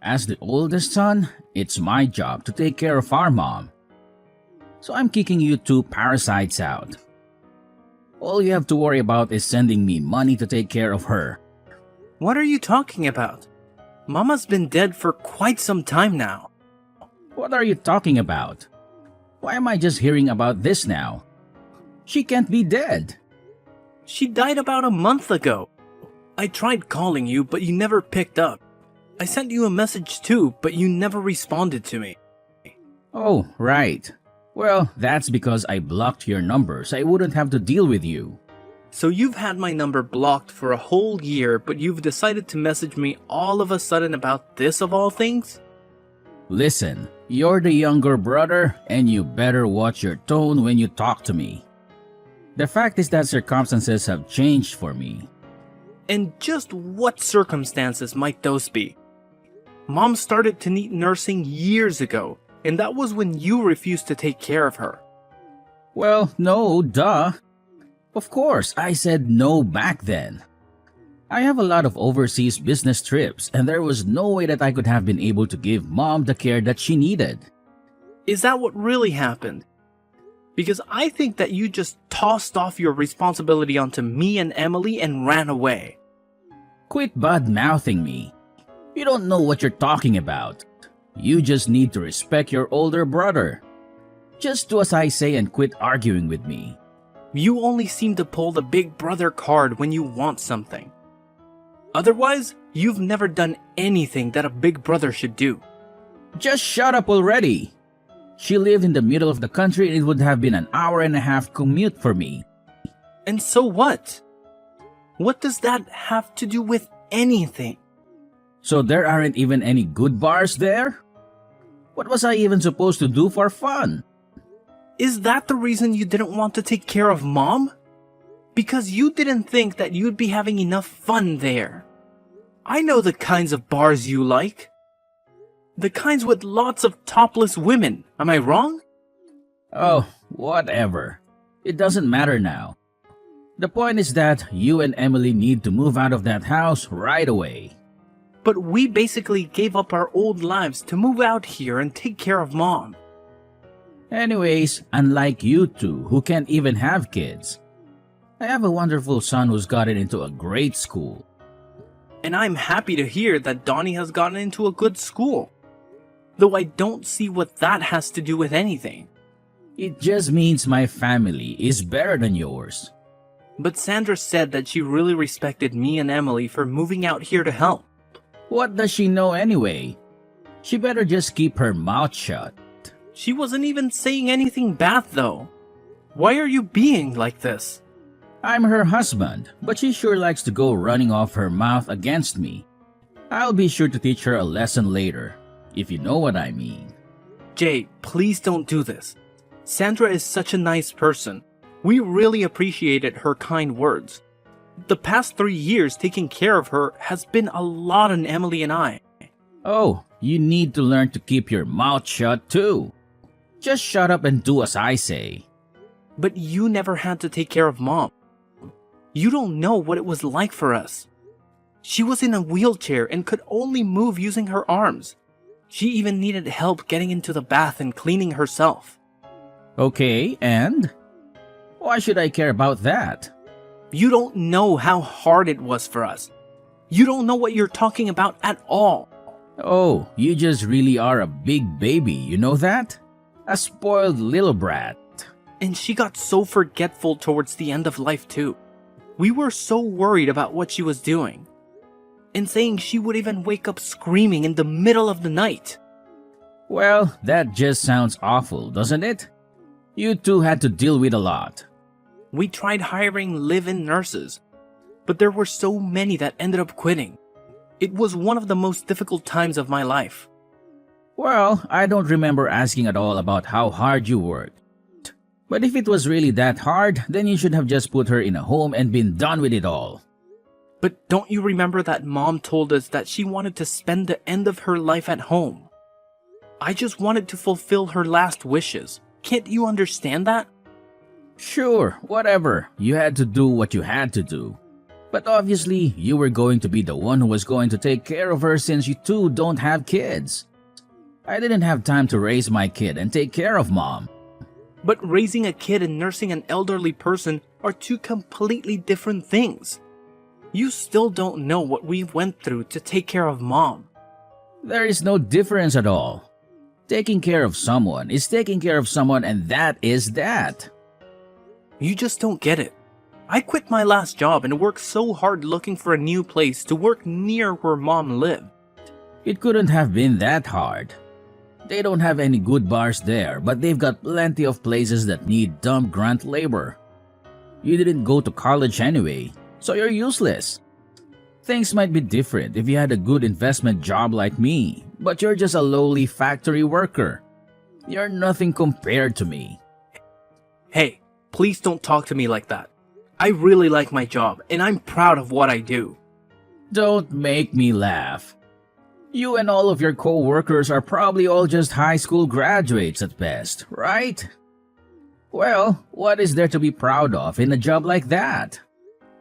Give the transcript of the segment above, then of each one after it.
As the oldest son, it's my job to take care of our mom. So I'm kicking you two parasites out. All you have to worry about is sending me money to take care of her. What are you talking about? Mama's been dead for quite some time now. What are you talking about? Why am I just hearing about this now? She can't be dead. She died about a month ago. I tried calling you, but you never picked up. I sent you a message too, but you never responded to me. Oh, right. Well, that's because I blocked your number so I wouldn't have to deal with you. So you've had my number blocked for a whole year, but you've decided to message me all of a sudden about this of all things? Listen, you're the younger brother and you better watch your tone when you talk to me. The fact is that circumstances have changed for me. And just what circumstances might those be? Mom started to need nursing years ago, and that was when you refused to take care of her. Well, no, duh. Of course, I said no back then. I have a lot of overseas business trips, and there was no way that I could have been able to give Mom the care that she needed. Is that what really happened? Because I think that you just tossed off your responsibility onto me and Emily and ran away. Quit bad-mouthing me. You don't know what you're talking about. You just need to respect your older brother. Just do as I say and quit arguing with me. You only seem to pull the big brother card when you want something. Otherwise, you've never done anything that a big brother should do. Just shut up already. She lived in the middle of the country and it would have been an hour-and-a-half commute for me. And so what? What does that have to do with anything? So there aren't even any good bars there? What was I even supposed to do for fun? Is that the reason you didn't want to take care of Mom? Because you didn't think that you'd be having enough fun there. I know the kinds of bars you like. The kinds with lots of topless women, am I wrong? Oh, whatever. It doesn't matter now. The point is that you and Emily need to move out of that house right away. But we basically gave up our old lives to move out here and take care of Mom. Anyways, unlike you two who can't even have kids, I have a wonderful son who's gotten into a great school. And I'm happy to hear that Donnie has gotten into a good school. Though I don't see what that has to do with anything. It just means my family is better than yours. But Sandra said that she really respected me and Emily for moving out here to help. What does she know anyway? She better just keep her mouth shut. She wasn't even saying anything bad though. Why are you being like this? I'm her husband, but she sure likes to go running off her mouth against me. I'll be sure to teach her a lesson later, if you know what I mean. Jay, please don't do this. Sandra is such a nice person. We really appreciated her kind words. The past 3 years taking care of her has been a lot on Emily and I. Oh, you need to learn to keep your mouth shut too. Just shut up and do as I say. But you never had to take care of Mom. You don't know what it was like for us. She was in a wheelchair and could only move using her arms. She even needed help getting into the bath and cleaning herself. Okay, and? Why should I care about that? You don't know how hard it was for us. You don't know what you're talking about at all. Oh, you just really are a big baby, you know that? A spoiled little brat. And she got so forgetful towards the end of life too. We were so worried about what she was doing. And saying she would even wake up screaming in the middle of the night. Well, that just sounds awful, doesn't it? You two had to deal with a lot. We tried hiring live-in nurses, but there were so many that ended up quitting. It was one of the most difficult times of my life. Well, I don't remember asking at all about how hard you worked. But if it was really that hard, then you should have just put her in a home and been done with it all. But don't you remember that Mom told us that she wanted to spend the end of her life at home? I just wanted to fulfill her last wishes. Can't you understand that? Sure, whatever. You had to do what you had to do. But obviously, you were going to be the one who was going to take care of her since you two don't have kids. I didn't have time to raise my kid and take care of mom. But raising a kid and nursing an elderly person are two completely different things. You still don't know what we went through to take care of mom. There is no difference at all. Taking care of someone is taking care of someone, and that is that. You just don't get it. I quit my last job and worked so hard looking for a new place to work near where mom lived. It couldn't have been that hard. They don't have any good bars there, but they've got plenty of places that need dumb grunt labor. You didn't go to college anyway, so you're useless. Things might be different if you had a good investment job like me, but you're just a lowly factory worker. You're nothing compared to me. Hey, please don't talk to me like that. I really like my job, and I'm proud of what I do. Don't make me laugh. You and all of your co-workers are probably all just high school graduates at best, right? Well, what is there to be proud of in a job like that?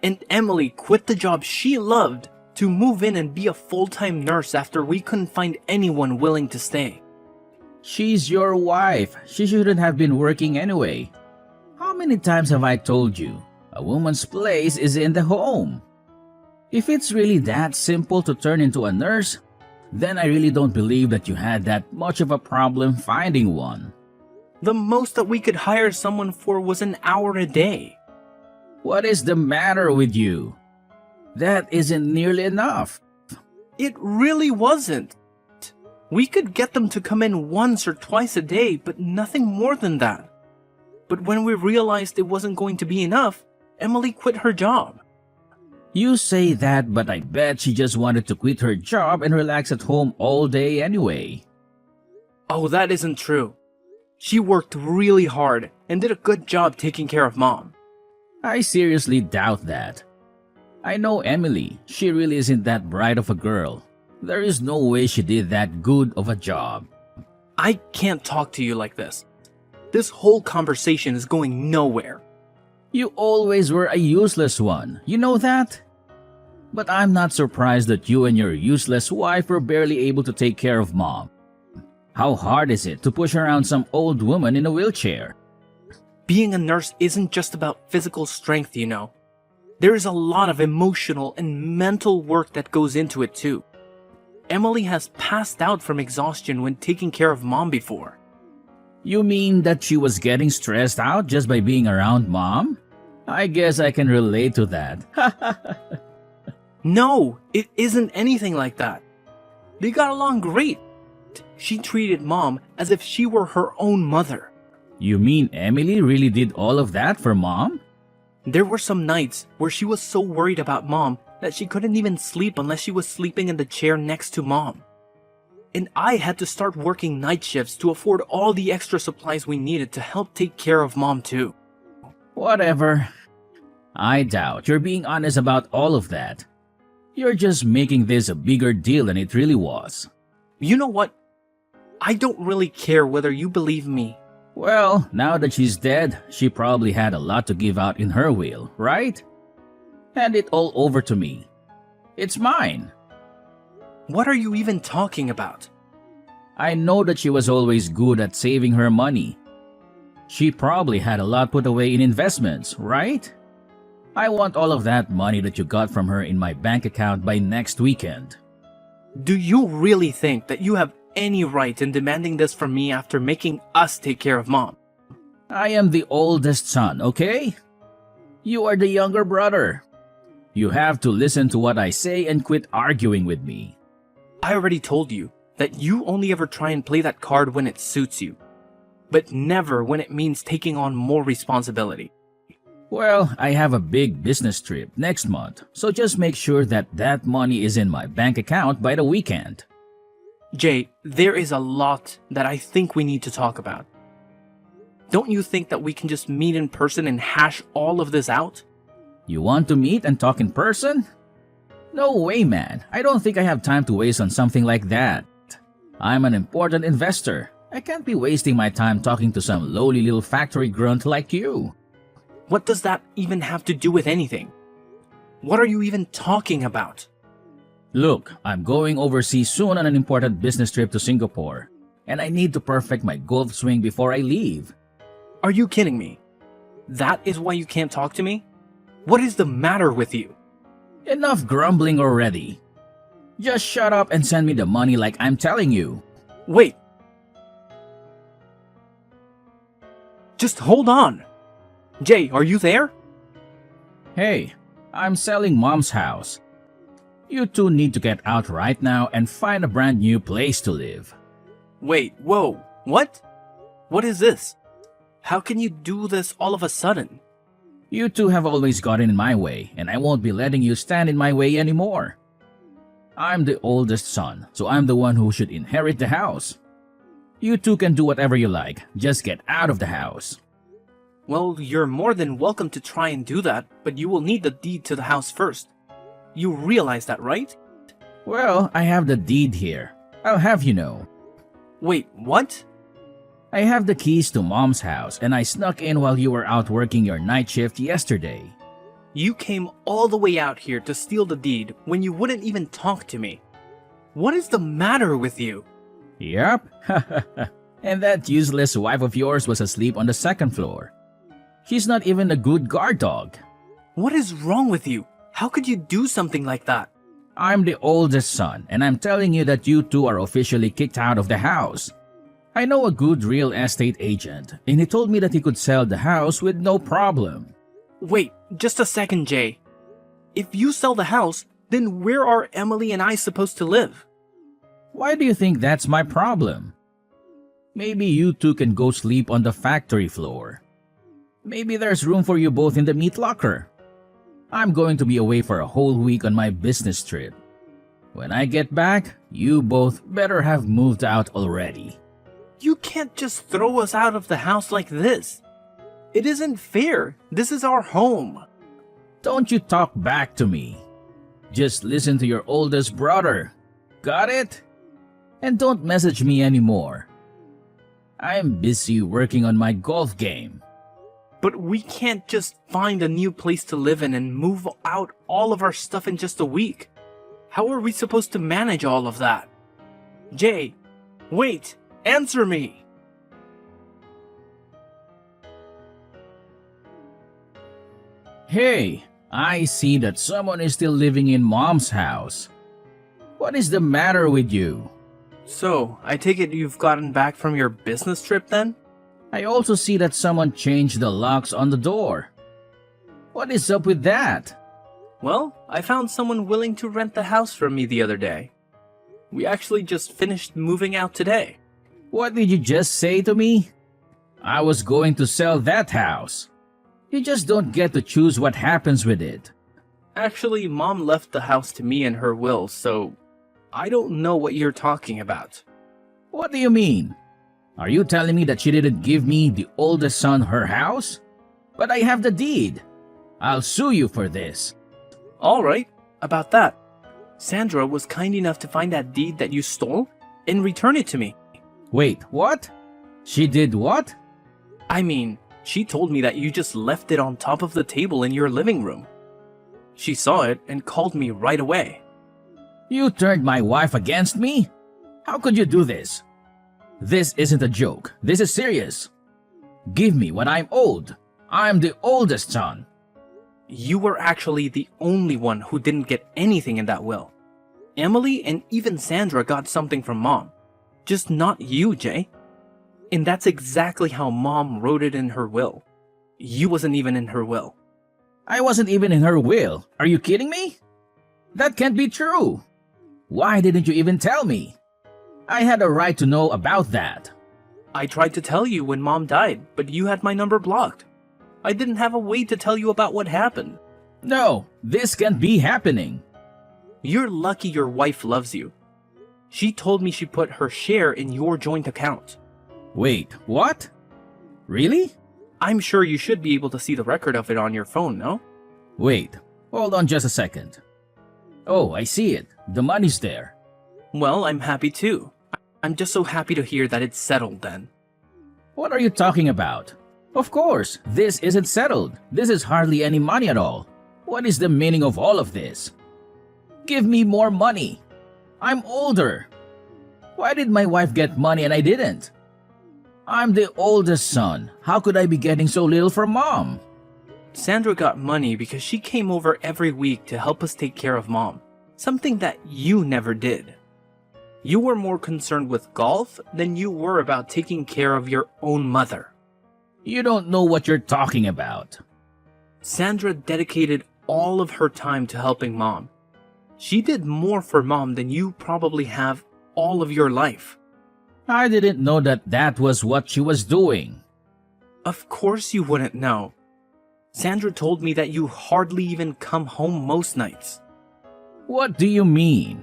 And Emily quit the job she loved to move in and be a full-time nurse after we couldn't find anyone willing to stay. She's your wife. She shouldn't have been working anyway. How many times have I told you? A woman's place is in the home. If it's really that simple to turn into a nurse, then I really don't believe that you had that much of a problem finding one. The most that we could hire someone for was an hour a day. What is the matter with you? That isn't nearly enough. It really wasn't. We could get them to come in once or twice a day, but nothing more than that. But when we realized it wasn't going to be enough, Emily quit her job. You say that, but I bet she just wanted to quit her job and relax at home all day anyway. Oh, that isn't true. She worked really hard and did a good job taking care of mom. I seriously doubt that. I know Emily. She really isn't that bright of a girl. There is no way she did that good of a job. I can't talk to you like this. This whole conversation is going nowhere. You always were a useless one, you know that? But I'm not surprised that you and your useless wife were barely able to take care of mom. How hard is it to push around some old woman in a wheelchair? Being a nurse isn't just about physical strength, you know. There is a lot of emotional and mental work that goes into it too. Emily has passed out from exhaustion when taking care of mom before. You mean that she was getting stressed out just by being around mom? I guess I can relate to that. No, it isn't anything like that. They got along great. She treated mom as if she were her own mother. You mean Emily really did all of that for mom? There were some nights where she was so worried about mom that she couldn't even sleep unless she was sleeping in the chair next to mom. And I had to start working night shifts to afford all the extra supplies we needed to help take care of mom too. Whatever. I doubt you're being honest about all of that. You're just making this a bigger deal than it really was. You know what? I don't really care whether you believe me. Well, now that she's dead, she probably had a lot to give out in her will, right? Hand it all over to me. It's mine. What are you even talking about? I know that she was always good at saving her money. She probably had a lot put away in investments, right? I want all of that money that you got from her in my bank account by next weekend. Do you really think that you have any right in demanding this from me after making us take care of mom? I am the oldest son, okay? You are the younger brother. You have to listen to what I say and quit arguing with me. I already told you that you only ever try and play that card when it suits you, but never when it means taking on more responsibility. Well, I have a big business trip next month, so just make sure that that money is in my bank account by the weekend. Jay, there is a lot that I think we need to talk about. Don't you think that we can just meet in person and hash all of this out? You want to meet and talk in person? No way, man. I don't think I have time to waste on something like that. I'm an important investor. I can't be wasting my time talking to some lowly little factory grunt like you. What does that even have to do with anything? What are you even talking about? Look, I'm going overseas soon on an important business trip to Singapore, and I need to perfect my golf swing before I leave. Are you kidding me? That is why you can't talk to me? What is the matter with you? Enough grumbling already. Just shut up and send me the money like I'm telling you. Wait. Just hold on. Jay, are you there? Hey, I'm selling Mom's house. You two need to get out right now and find a brand new place to live. Wait, whoa, what? What is this? How can you do this all of a sudden? You two have always gotten in my way, and I won't be letting you stand in my way anymore. I'm the oldest son, so I'm the one who should inherit the house. You two can do whatever you like, just get out of the house. Well, you're more than welcome to try and do that, but you will need the deed to the house first. You realize that, right? Well, I have the deed here. I'll have you know. Wait, what? I have the keys to Mom's house, and I snuck in while you were out working your night shift yesterday. You came all the way out here to steal the deed when you wouldn't even talk to me. What is the matter with you? Yup. And that useless wife of yours was asleep on the second floor. She's not even a good guard dog. What is wrong with you? How could you do something like that? I'm the oldest son, and I'm telling you that you two are officially kicked out of the house. I know a good real estate agent, and he told me that he could sell the house with no problem. Wait, just a second, Jay. If you sell the house, then where are Emily and I supposed to live? Why do you think that's my problem? Maybe you two can go sleep on the factory floor. Maybe there's room for you both in the meat locker. I'm going to be away for a whole week on my business trip. When I get back, you both better have moved out already. You can't just throw us out of the house like this. It isn't fair. This is our home. Don't you talk back to me. Just listen to your oldest brother. Got it? And don't message me anymore. I'm busy working on my golf game. But we can't just find a new place to live in and move out all of our stuff in just a week. How are we supposed to manage all of that? Jay, wait, answer me. Hey, I see that someone is still living in Mom's house. What is the matter with you? So, I take it you've gotten back from your business trip then? I also see that someone changed the locks on the door. What is up with that? Well, I found someone willing to rent the house from me the other day. We actually just finished moving out today. What did you just say to me? I was going to sell that house. You just don't get to choose what happens with it. Actually, Mom left the house to me in her will, so I don't know what you're talking about. What do you mean? Are you telling me that she didn't give me, the oldest son, her house? But I have the deed. I'll sue you for this. Alright, about that. Sandra was kind enough to find that deed that you stole and return it to me. Wait, what? She did what? I mean, she told me that you just left it on top of the table in your living room. She saw it and called me right away. You turned my wife against me? How could you do this? This isn't a joke. This is serious. Give me what I'm owed. I'm the oldest son. You were actually the only one who didn't get anything in that will. Emily and even Sandra got something from Mom. Just not you, Jay. And that's exactly how Mom wrote it in her will. You wasn't even in her will. I wasn't even in her will. Are you kidding me? That can't be true. Why didn't you even tell me? I had a right to know about that. I tried to tell you when Mom died, but you had my number blocked. I didn't have a way to tell you about what happened. No, this can't be happening. You're lucky your wife loves you. She told me she put her share in your joint account. Wait, what? Really? I'm sure you should be able to see the record of it on your phone, no? Wait, hold on just a second. Oh, I see it. The money's there. Well, I'm happy too. I'm just so happy to hear that it's settled then. What are you talking about? Of course, this isn't settled. This is hardly any money at all. What is the meaning of all of this? Give me more money. I'm older. Why did my wife get money and I didn't? I'm the oldest son. How could I be getting so little from Mom? Sandra got money because she came over every week to help us take care of Mom, something that you never did. You were more concerned with golf than you were about taking care of your own mother. You don't know what you're talking about. Sandra dedicated all of her time to helping Mom. She did more for Mom than you probably have all of your life. I didn't know that that was what she was doing. Of course you wouldn't know. Sandra told me that you hardly even come home most nights. What do you mean?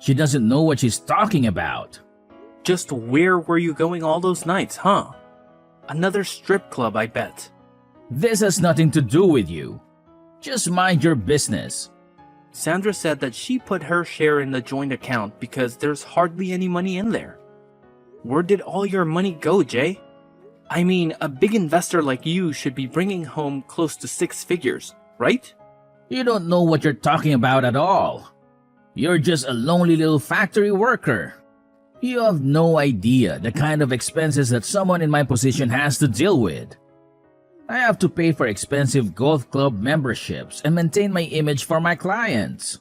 She doesn't know what she's talking about. Just where were you going all those nights, huh? Another strip club, I bet. This has nothing to do with you. Just mind your business. Sandra said that she put her share in the joint account because there's hardly any money in there. Where did all your money go, Jay? I mean, a big investor like you should be bringing home close to 6 figures, right? You don't know what you're talking about at all. You're just a lonely little factory worker. You have no idea the kind of expenses that someone in my position has to deal with. I have to pay for expensive golf club memberships and maintain my image for my clients.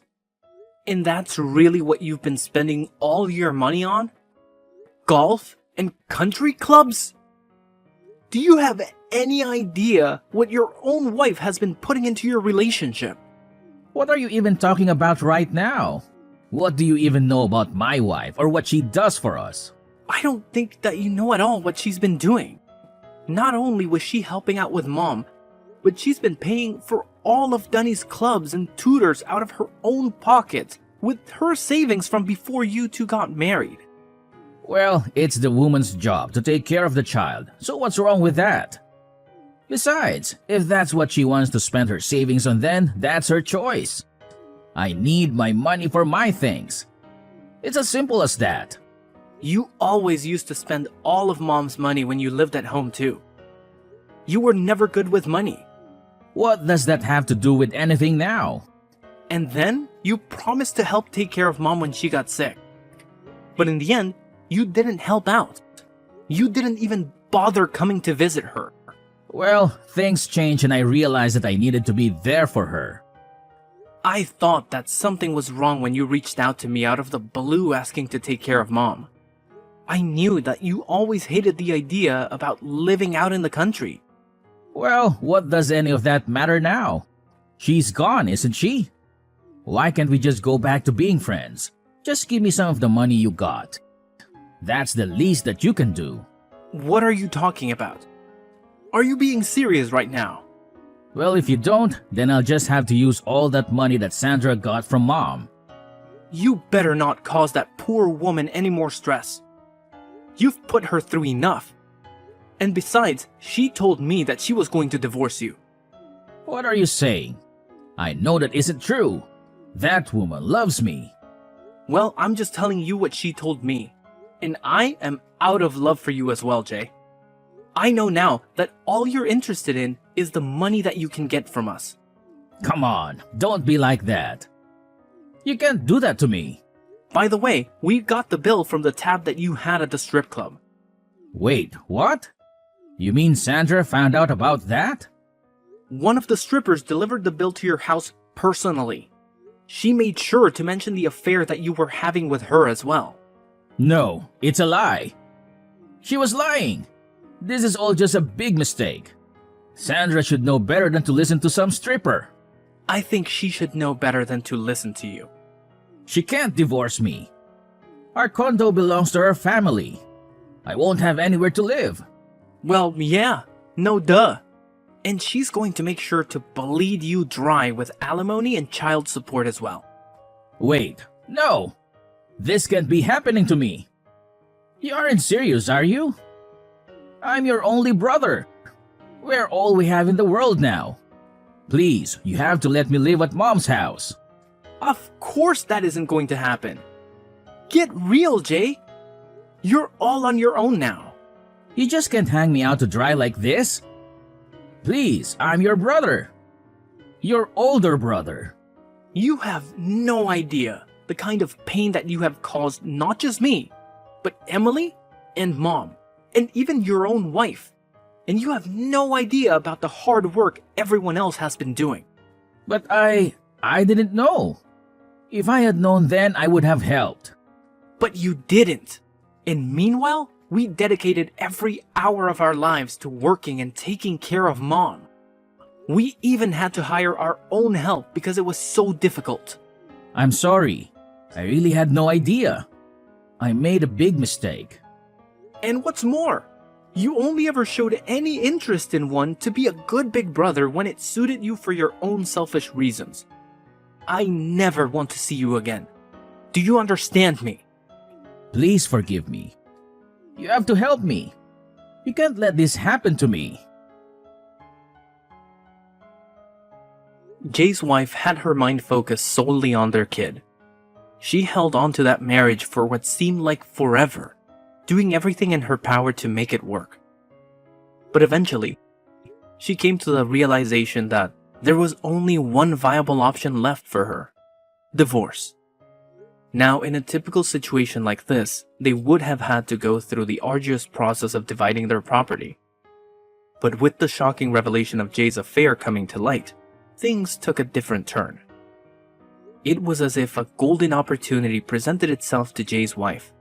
And that's really what you've been spending all your money on? Golf and country clubs? Do you have any idea what your own wife has been putting into your relationship? What are you even talking about right now? What do you even know about my wife or what she does for us? I don't think that you know at all what she's been doing. Not only was she helping out with Mom, but she's been paying for all of Dunny's clubs and tutors out of her own pocket with her savings from before you two got married. Well, it's the woman's job to take care of the child, so what's wrong with that? Besides, if that's what she wants to spend her savings on, then that's her choice. I need my money for my things. It's as simple as that. You always used to spend all of Mom's money when you lived at home too. You were never good with money. What does that have to do with anything now? And then you promised to help take care of Mom when she got sick. But in the end, you didn't help out. You didn't even bother coming to visit her. Well, things changed and I realized that I needed to be there for her. I thought that something was wrong when you reached out to me out of the blue asking to take care of Mom. I knew that you always hated the idea about living out in the country. Well, what does any of that matter now? She's gone, isn't she? Why can't we just go back to being friends? Just give me some of the money you got. That's the least that you can do. What are you talking about? Are you being serious right now? Well, if you don't, then I'll just have to use all that money that Sandra got from Mom. You better not cause that poor woman any more stress. You've put her through enough. And besides, she told me that she was going to divorce you. What are you saying? I know that isn't true. That woman loves me. Well, I'm just telling you what she told me. And I am out of love for you as well, Jay. I know now that all you're interested in is the money that you can get from us. Come on, don't be like that. You can't do that to me. By the way, we got the bill from the tab that you had at the strip club. Wait, what? You mean Sandra found out about that? One of the strippers delivered the bill to your house personally. She made sure to mention the affair that you were having with her as well. No, it's a lie. She was lying. This is all just a big mistake. Sandra should know better than to listen to some stripper. I think she should know better than to listen to you. She can't divorce me. Our condo belongs to her family. I won't have anywhere to live. Well, yeah, no duh. And she's going to make sure to bleed you dry with alimony and child support as well. Wait, no. This can't be happening to me. You aren't serious, are you? I'm your only brother. We're all we have in the world now. Please, you have to let me live at Mom's house. Of course that isn't going to happen. Get real, Jay. You're all on your own now. You just can't hang me out to dry like this. Please, I'm your brother. Your older brother. You have no idea the kind of pain that you have caused not just me, but Emily and Mom, and even your own wife. And you have no idea about the hard work everyone else has been doing. But I didn't know. If I had known then, I would have helped. But you didn't. And meanwhile, we dedicated every hour of our lives to working and taking care of Mom. We even had to hire our own help because it was so difficult. I'm sorry. I really had no idea. I made a big mistake. And what's more, you only ever showed any interest in one to be a good big brother when it suited you for your own selfish reasons. I never want to see you again. Do you understand me? Please forgive me. You have to help me. You can't let this happen to me. Jay's wife had her mind focused solely on their kid. She held on to that marriage for what seemed like forever, doing everything in her power to make it work. But eventually, she came to the realization that there was only one viable option left for her: divorce. Now, in a typical situation like this, they would have had to go through the arduous process of dividing their property. But with the shocking revelation of Jay's affair coming to light, things took a different turn. It was as if a golden opportunity presented itself to Jay's wife.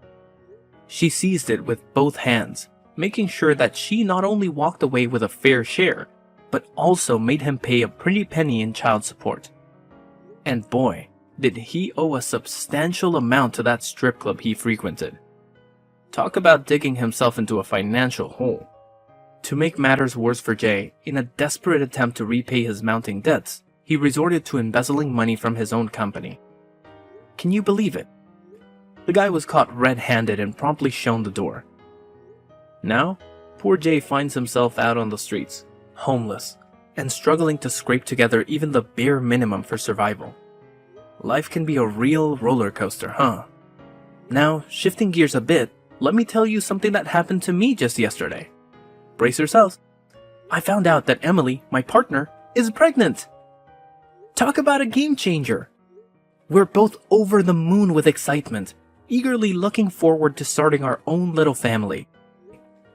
She seized it with both hands, making sure that she not only walked away with a fair share, but also made him pay a pretty penny in child support. And boy, did he owe a substantial amount to that strip club he frequented. Talk about digging himself into a financial hole. To make matters worse for Jay, in a desperate attempt to repay his mounting debts, he resorted to embezzling money from his own company. Can you believe it? The guy was caught red-handed and promptly shown the door. Now, poor Jay finds himself out on the streets, homeless, and struggling to scrape together even the bare minimum for survival. Life can be a real roller coaster, huh? Now, shifting gears a bit, let me tell you something that happened to me just yesterday. Brace yourselves. I found out that Emily, my partner, is pregnant. Talk about a game changer. We're both over the moon with excitement, eagerly looking forward to starting our own little family.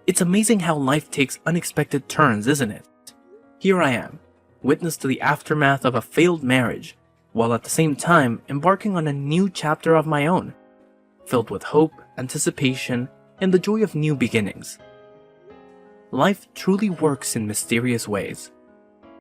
It's amazing how life takes unexpected turns, isn't it? Here I am, witness to the aftermath of a failed marriage, while at the same time embarking on a new chapter of my own, filled with hope, anticipation, and the joy of new beginnings. Life truly works in mysterious ways.